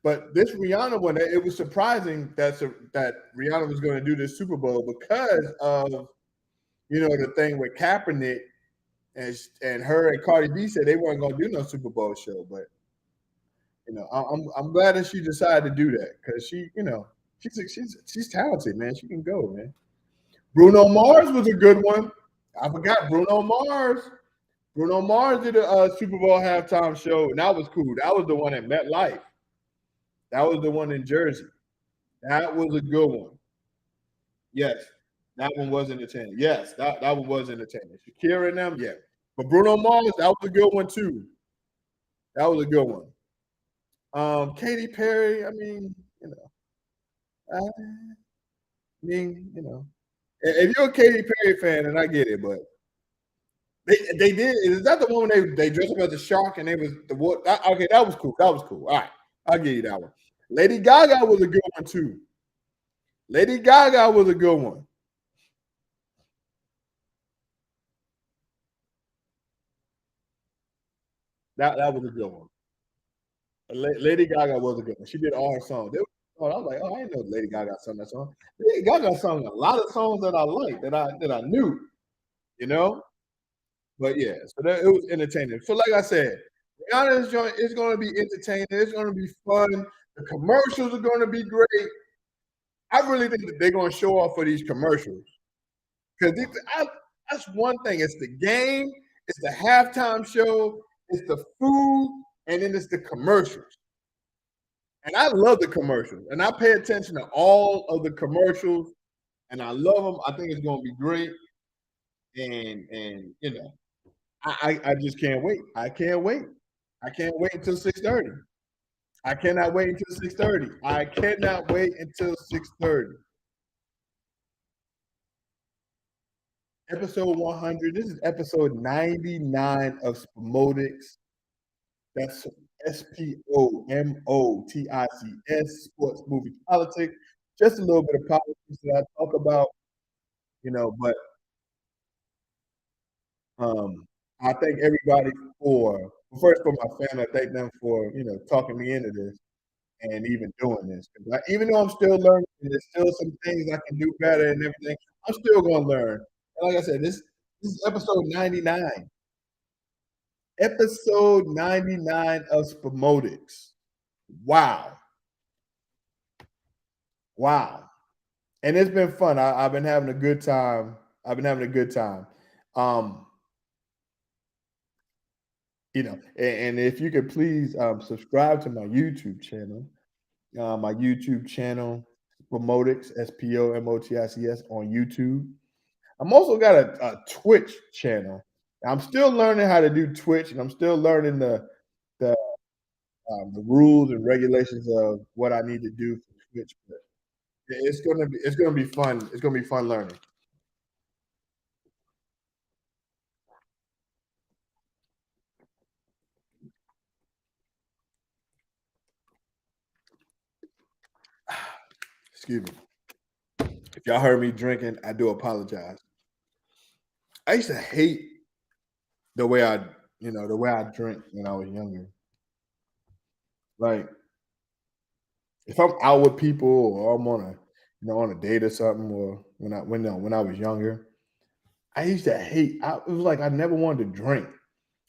But this Rihanna one, it was surprising that Rihanna was going to do this Super Bowl because of the thing with Kaepernick and her and Cardi B said they weren't going to do no Super Bowl show. But I'm glad that she decided to do that because she's talented, man. She can go, man. Bruno Mars was a good one. I forgot Bruno Mars. Bruno Mars did a Super Bowl halftime show, and that was cool. That was the one at MetLife. That was the one in Jersey. That was a good one. Yes, that one was entertaining. Yes, that one was entertaining. Shakira and them, yeah. But Bruno Mars, that was a good one too. That was a good one. Katy Perry, I if you're a Katy Perry fan, and I get it, but they did. Is that the one when they dressed up as a shark and they was the what? Okay, that was cool. That was cool. All right, I'll give you that one. Lady Gaga was a good one too. Lady Gaga was a good one. That was a good one. Lady Gaga was a good one. She did all her songs. I was like, oh, I didn't know Lady Gaga sung that song. Lady Gaga sung a lot of songs that I liked that I knew, you know. But yeah, so it was entertaining. So like I said, Rihanna's joint is going to be entertaining. It's going to be fun. The commercials are going to be great. I really think that they're going to show off for these commercials because that's one thing. It's the game, it's the halftime show, it's the food, and then it's the commercials. And I love the commercials, and I pay attention to all of the commercials, and I love them. I think it's going to be great, and I just can't wait. I can't wait. I can't wait until 6:30. I cannot wait until 6:30. I cannot wait until 6:30. Episode 100. This is episode 99 of Spomotics. That's Spomotics, sports, movie, politics. Just a little bit of politics that I talk about, but I thank everybody for first for my family. I thank them for talking me into this and even doing this. Even though I'm still learning, and there's still some things I can do better and everything. I'm still going to learn. And like I said, this is episode 99. Episode 99 of Spomotics. Wow. Wow. And it's been fun. I've been having a good time. I've been having a good time. Um, and if you could please subscribe to my YouTube channel. My YouTube channel, Spomotics, Spomotics on YouTube. I'm also got a Twitch channel. I'm still learning how to do Twitch, and I'm still learning the the rules and regulations of what I need to do for Twitch. But it's gonna be fun. It's gonna be fun learning. Excuse me. If y'all heard me drinking, I do apologize. I used to hate the way I drink when I was younger. Like if I'm out with people or I'm on a date or something, or when I was younger, I used to hate. It was like I never wanted to drink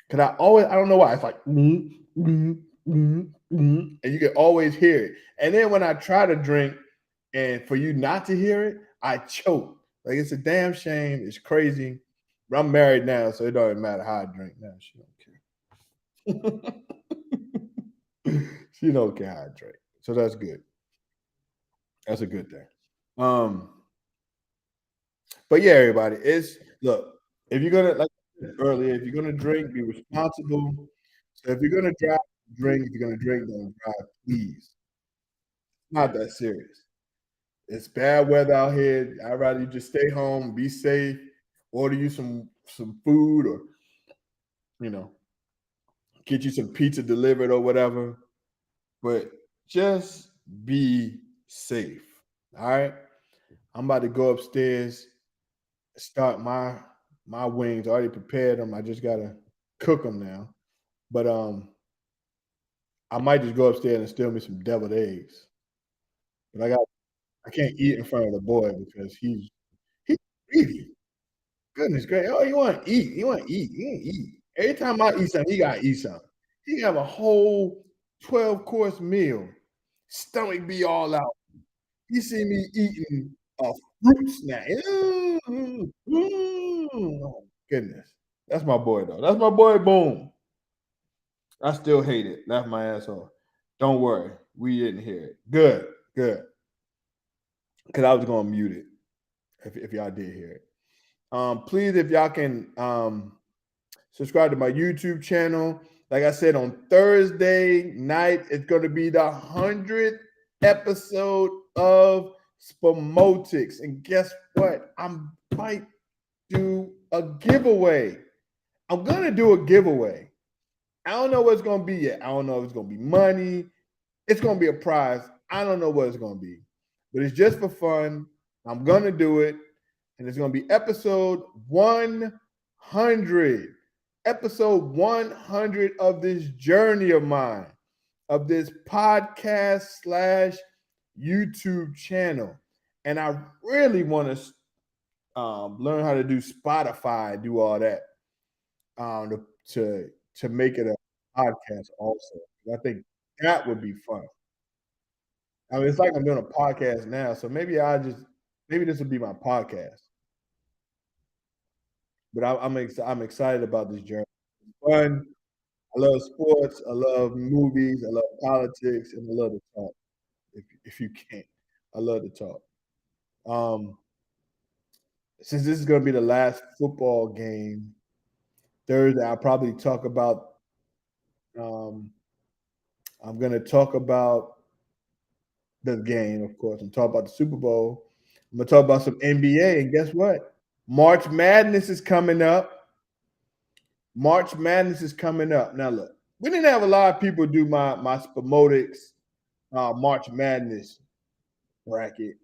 because I don't know why. It's like and you can always hear it. And then when I try to drink, and for you not to hear it, I choke. Like it's a damn shame. It's crazy. But I'm married now, so it doesn't matter how I drink now. She don't care. She don't care how I drink, so that's good. That's a good thing. But yeah, everybody, look, if you're gonna, like I said earlier, if you're gonna drink, be responsible. So if you're gonna drive, drink. If you're gonna drink, don't drive, please. Not that serious. It's bad weather out here. I'd rather you just stay home, be safe, order you some food, or you know, get you some pizza delivered or whatever. But just be safe. All right. I'm about to go upstairs, start my wings. I already prepared them. I just gotta cook them now. But I might just go upstairs and steal me some deviled eggs. But I can't eat in front of the boy because he's greedy. Goodness gracious. Oh, you want to eat. You want to eat. You want to eat. Every time I eat something, he got to eat something. He can have a whole 12-course meal. Stomach be all out. He see me eating a fruit snack. Oh, goodness. That's my boy, though. That's my boy, Boom. I still hate it. Laugh my ass off. Don't worry. We didn't hear it. Good. Good. Because I was going to mute it if y'all did hear it. Please, if y'all can subscribe to my YouTube channel. Like I said, on Thursday night, it's going to be the 100th episode of Spomotics. And guess what? I might do a giveaway. I'm going to do a giveaway. I don't know what it's going to be yet. I don't know if it's going to be money. It's going to be a prize. I don't know what it's going to be. But it's just for fun. I'm going to do it. And it's going to be episode 100. Episode 100 of this journey of mine, of this podcast / YouTube channel. And I really want to learn how to do Spotify, do all that to make it a podcast also. I think that would be fun. I mean, it's like I'm doing a podcast now, so maybe this will be my podcast. But I'm excited about this journey. It's fun. I love sports. I love movies. I love politics, and I love to talk. If you can't, I love to talk. Since this is going to be the last football game Thursday, I'll probably talk about. I'm going to talk about the game, of course. I'm talking about the Super Bowl. I'm going to talk about some NBA, and guess what? March Madness is coming up. March Madness is coming up. Now, look, we didn't have a lot of people do my Spomotics March Madness bracket.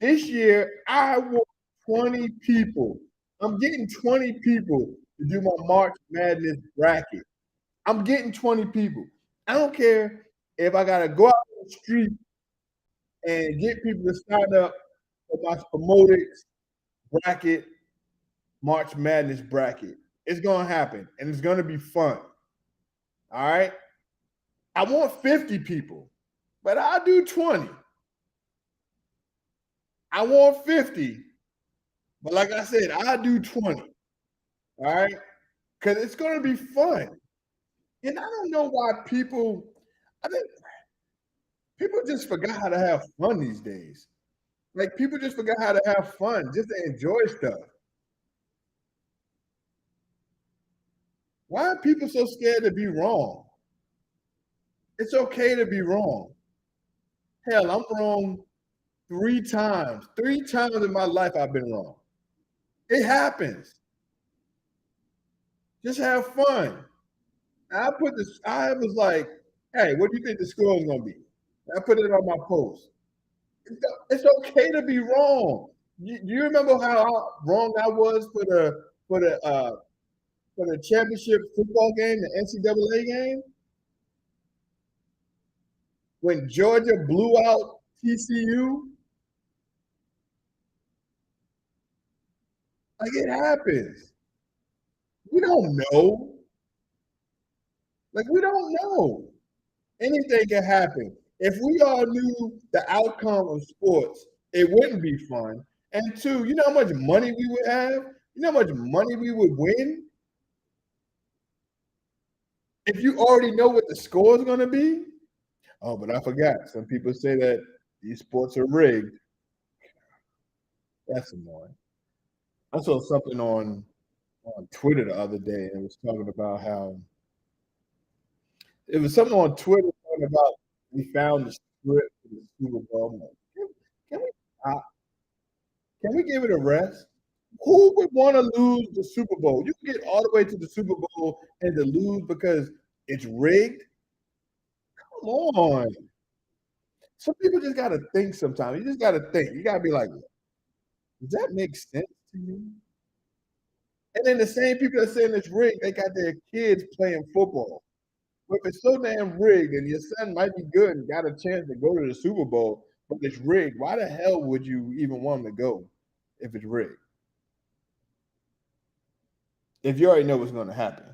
This year, I want 20 people. I'm getting 20 people to do my March Madness bracket. I'm getting 20 people. I don't care if I got to go out on the street and get people to sign up for my Spomotics bracket, March Madness bracket. It's going to happen, and it's going to be fun. All right? I want 50 people, but I'll do 20. I want 50, but like I said, I'll do 20. All right? Because it's going to be fun. And I don't know why people just forgot how to have fun these days. Like, people just forgot how to have fun, just to enjoy stuff. Why are people so scared to be wrong? It's okay to be wrong. Hell, I'm wrong 3 times. 3 times in my life I've been wrong. It happens. Just have fun. I was like, hey, what do you think the score is going to be? I put it on my post. It's okay to be wrong. You remember how wrong I was for the championship football game, the NCAA game? When Georgia blew out TCU? Like, it happens. We don't know. Like, we don't know. Anything can happen. If we all knew the outcome of sports, it wouldn't be fun. And 2, you know how much money we would have? You know how much money we would win? If you already know what the score is going to be? Oh, but I forgot. Some people say that these sports are rigged. That's annoying. I saw something on Twitter the other day, and it was talking about how it was something on Twitter talking about we found the script for the Super Bowl. I'm like, can we uh, can we give it a rest? Who would want to lose the Super Bowl? You can get all the way to the Super Bowl and to lose because it's rigged. Come on. Some people just got to think sometimes. You just got to think. You got to be like, does that make sense to you? And then the same people that saying it's rigged, they got their kids playing football. But if it's so damn rigged and your son might be good and got a chance to go to the Super Bowl, but it's rigged, why the hell would you even want him to go if it's rigged? If you already know what's going to happen.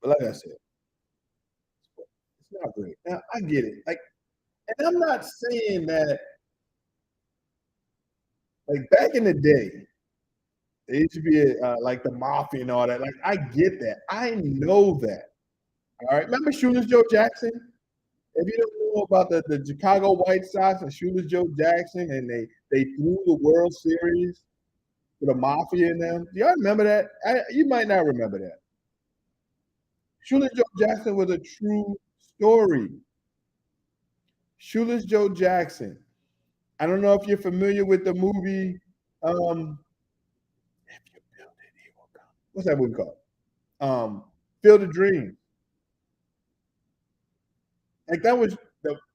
But like I said, it's not rigged. Now I get it. Like, and I'm not saying that like back in the day, there used to be like the mafia and all that. Like I get that. I know that. All right. Remember Shoeless Joe Jackson? If you don't know about the Chicago White Sox and Shoeless Joe Jackson, and they threw the World Series for the mafia in them. Do y'all remember that? You might not remember that. Shoeless Joe Jackson was a true story. Shoeless Joe Jackson. I don't know if you're familiar with the movie. If you build it, he will come. What's that movie called? Field of Dreams. Like that was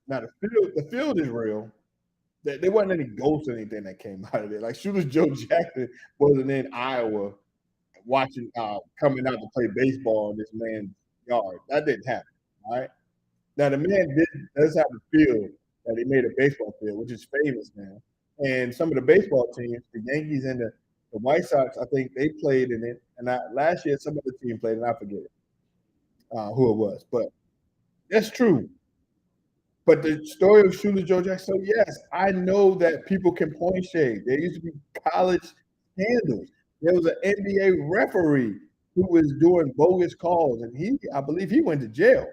now the field. The field is real. There wasn't any ghosts or anything that came out of it. Like Shooters Joe Jackson wasn't in Iowa watching coming out to play baseball in this man's yard. That didn't happen. All right. Now the man does have a field that he made a baseball field, which is famous now. And some of the baseball teams, the Yankees and the White Sox, I think they played in it. And last year some other team played, and I forget who it was. But that's true. But the story of Shooter Joe Jackson, so yes, I know that people can point shade. There used to be college scandals. There was an NBA referee who was doing bogus calls, and I believe he went to jail.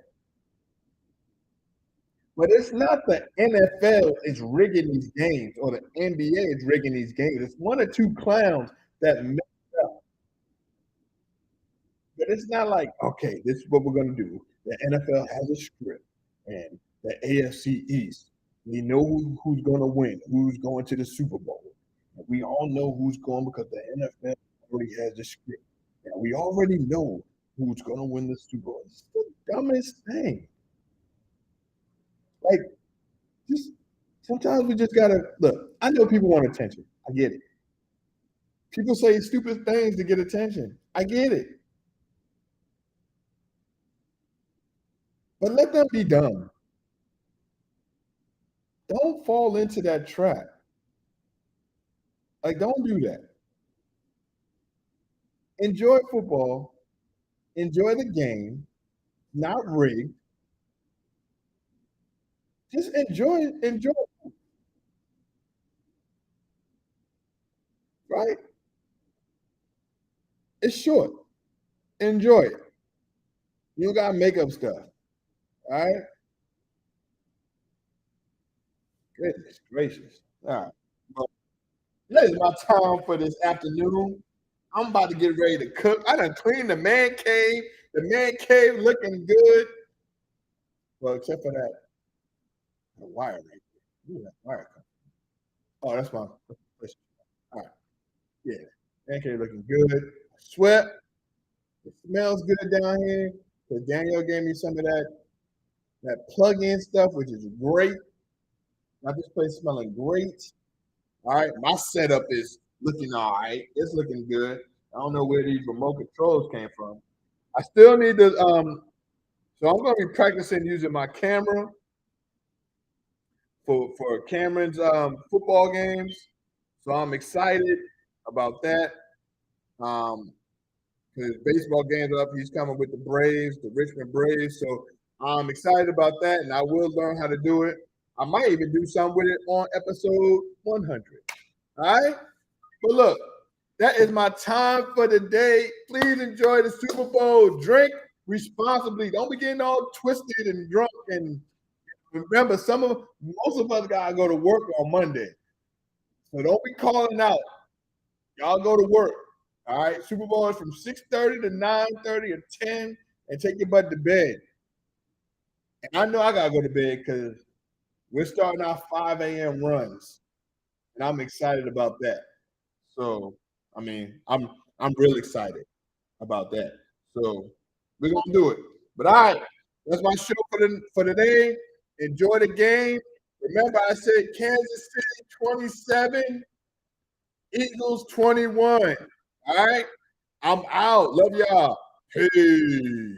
But it's not the NFL is rigging these games or the NBA is rigging these games. It's one or two clowns that mess up. But it's not like, okay, this is what we're going to do. The NFL has a script, and the AFC East, we know who's going to win, who's going to the Super Bowl. And we all know who's going because the NFL already has the script. And we already know who's going to win the Super Bowl. It's the dumbest thing. Like, just sometimes we just gotta look. I know people want attention. I get it. People say stupid things to get attention. I get it. But let them be dumb. Don't fall into that trap. Like, don't do that. Enjoy football. Enjoy the game. Not rigged. Just enjoy it. Enjoy it. Right? It's short. Enjoy it. You don't gotta make up stuff. All right. Goodness gracious. All right. Well, that is my time for this afternoon. I'm about to get ready to cook. I done cleaned the man cave. The man cave looking good. Well, except for that the wire right there. Ooh, that wire. Oh, that's my. All right. Yeah. Man cave looking good. Sweat. It smells good down here. Because Daniel gave me some of that plug-in stuff, which is great. Now this place smelling great. All right. My setup is looking all right. It's looking good. I don't know where these remote controls came from. I still need to so I'm gonna be practicing using my camera for Cameron's football games. So I'm excited about that. His baseball games are up. He's coming with the Braves, the Richmond Braves. So I'm excited about that, and I will learn how to do it. I might even do something with it on episode 100. All right. But look, that is my time for the day. Please enjoy the Super Bowl. Drink responsibly. Don't be getting all twisted and drunk. And remember, most of us gotta go to work on Monday. So don't be calling out. Y'all go to work. All right. Super Bowl is from 6:30 to 9:30 or 10, and take your butt to bed. And I know I gotta go to bed because we're starting our 5 a.m. runs, and I'm excited about that. So, I mean, I'm real excited about that. So we're gonna do it. But all right, that's my show for today. Enjoy the game. Remember, I said Kansas City 27, Eagles 21. All right, I'm out. Love y'all. Peace.